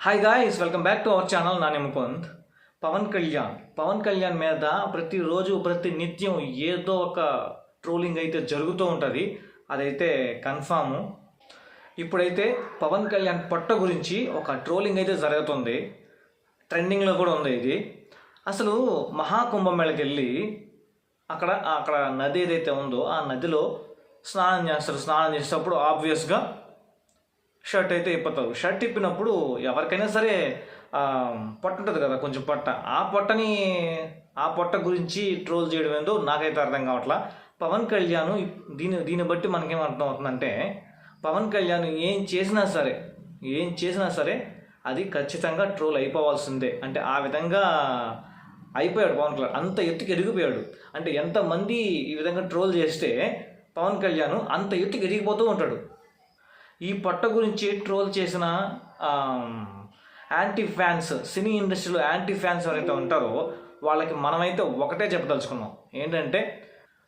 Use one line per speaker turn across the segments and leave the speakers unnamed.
Hi guys, welcome back to our channel. Nani Mukund. Pawan Kalyan మీద ప్రతిరోజు ప్రతి నిత్యం ఏదో ఒక ట్రోలింగ్ అయితే జరుగుతూ ఉంటుంది. అదైతే కన్ఫాము. ఇప్పుడైతే పవన్ కళ్యాణ్ పొట్ట గురించి ఒక ట్రోలింగ్ అయితే జరుగుతుంది. ట్రెండింగ్లో కూడా ఉంది ఇది. అసలు మహాకుంభమేళకి వెళ్ళి అక్కడ నది ఏదైతే ఉందో ఆ నదిలో స్నానం చేస్తారు. స్నానం చేసేటప్పుడు ఆబ్వియస్గా షర్ట్ అయితే ఇప్పుతారు. షర్ట్ ఇప్పినప్పుడు ఎవరికైనా సరే పొట్ట ఉంటుంది కదా, కొంచెం పొట్ట. ఆ పొట్ట గురించి ట్రోల్ చేయడం ఏందో నాకైతే అర్థం కావట్లా. పవన్ కళ్యాణ్ దీన్ని బట్టి మనకేం అర్థం అవుతుందంటే, పవన్ కళ్యాణ్ ఏం చేసినా సరే అది ఖచ్చితంగా ట్రోల్ అయిపోవాల్సిందే. అంటే ఆ విధంగా అయిపోయాడు పవన్ కళ్యాణ్. అంత ఎత్తుకి ఎదిగిపోయాడు. అంటే ఎంతమంది ఈ విధంగా ట్రోల్ చేస్తే పవన్ కళ్యాణ్ అంత ఎత్తుకి ఎదిగిపోతూ ఉంటాడు. ఈ పొట్ట గురించి ట్రోల్ చేసిన యాంటీ ఫ్యాన్స్, సినీ ఇండస్ట్రీలో యాంటీ ఫ్యాన్స్ ఎవరైతే ఉంటారో వాళ్ళకి మనమైతే ఒకటే చెప్పదలుచుకున్నాం. ఏంటంటే,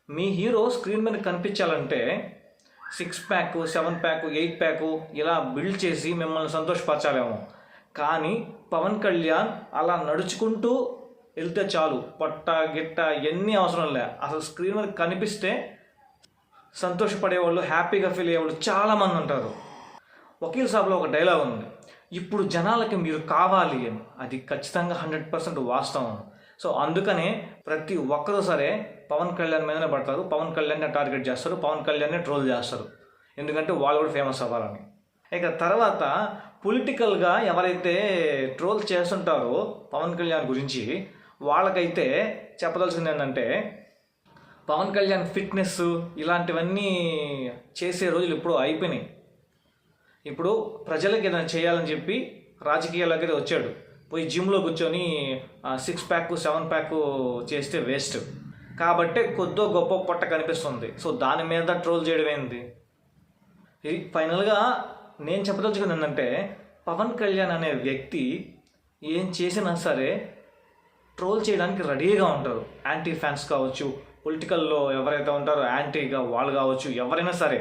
మీ హీరో స్క్రీన్ మీద కనిపించాలంటే 6 ప్యాక్ 7 ప్యాక్ 8 ప్యాక్ ఇలా బిల్డ్ చేసి మిమ్మల్ని సంతోషపరచాలేమో. కానీ పవన్ కళ్యాణ్ అలా నడుచుకుంటూ వెళ్తే చాలు. పొట్ట గిట్ట ఎన్ని అవసరం లే. అసలు స్క్రీన్ మీద కనిపిస్తే సంతోషపడేవాళ్ళు, హ్యాపీగా ఫీల్ అయ్యేవాళ్ళు చాలామంది ఉంటారు. వకీల్ సాబ్లో ఒక డైలాగ్ ఉంది, ఇప్పుడు జనాలకి మీరు కావాలి అని. అది ఖచ్చితంగా 100% వాస్తవం. సో అందుకనే ప్రతి ఒక్కరూ సరే పవన్ కళ్యాణ్ మీదనే పడతారు, పవన్ కళ్యాణ్నే టార్గెట్ చేస్తారు, పవన్ కళ్యాణ్నే ట్రోల్ చేస్తారు. ఎందుకంటే వాళ్ళు కూడా ఫేమస్ అవ్వాలని. ఇక తర్వాత పొలిటికల్గా ఎవరైతే ట్రోల్ చేస్తుంటారో పవన్ కళ్యాణ్ గురించి, వాళ్ళకైతే చెప్పదలసింది ఏంటంటే, పవన్ కళ్యాణ్ ఫిట్నెస్ ఇలాంటివన్నీ చేసే రోజులు ఇప్పుడు అయిపోయినాయి. ఇప్పుడు ప్రజలకు ఏదైనా చేయాలని చెప్పి రాజకీయాల్లోకి అయితే వచ్చాడు. పోయి జిమ్లో కూర్చొని 6 ప్యాక్ 7 ప్యాక్ చేస్తే వేస్ట్. కాబట్టి కొద్దో గొప్ప పొట్ట కనిపిస్తుంది. సో దాని మీద ట్రోల్ చేయడం ఏంటి? ఇది ఫైనల్గా నేను చెప్పదలుచుకుంది ఏంటంటే, పవన్ కళ్యాణ్ అనే వ్యక్తి ఏం చేసినా సరే ట్రోల్ చేయడానికి రెడీగా ఉంటారు. యాంటీ ఫ్యాన్స్ కావచ్చు, పొలిటికల్లో ఎవరైతే ఉంటారో యాంటీగా వాళ్ళు కావచ్చు, ఎవరైనా సరే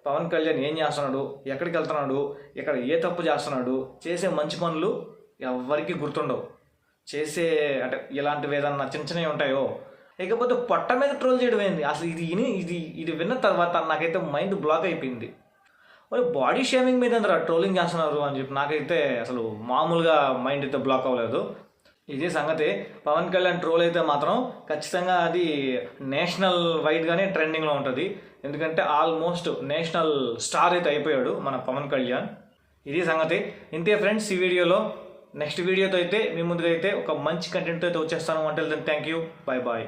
పవన్ కళ్యాణ్ ఏం చేస్తున్నాడు, ఎక్కడికి వెళ్తున్నాడు, ఇక్కడ ఏ తప్పు చేస్తున్నాడు, చేసే మంచి పనులు ఎవరికి గుర్తుండవు. చేసే అంటే ఇలాంటివి ఏదన్నా చిన్న చిన్నవి ఉంటాయో. ఇకపోతే పొట్ట మీద ట్రోల్ చేయడం ఏంది అసలు? ఇది విన్న తర్వాత నాకైతే మైండ్ బ్లాక్ అయిపోయింది. మరి బాడీ షేమింగ్ మీద ట్రోలింగ్ చేస్తున్నారు అని చెప్పి నాకైతే అసలు మామూలుగా మైండ్ అయితే బ్లాక్ అవ్వలేదు. ఇదే సంగతి. పవన్ కళ్యాణ్ ట్రోల్ అయితే మాత్రం ఖచ్చితంగా అది నేషనల్ వైడ్గానే ట్రెండింగ్లో ఉంటుంది. ఎందుకంటే ఆల్మోస్ట్ నేషనల్ స్టార్ అయితే అయిపోయాడు మన పవన్ కళ్యాణ్. ఇది సంగతి. ఇంతే ఫ్రెండ్స్ ఈ వీడియోలో. నెక్స్ట్ వీడియోతో అయితే మీ ముందుగా అయితే ఒక మంచి కంటెంట్తో అయితే వచ్చేస్తాను. అంటే థ్యాంక్ యూ, బాయ్ బాయ్.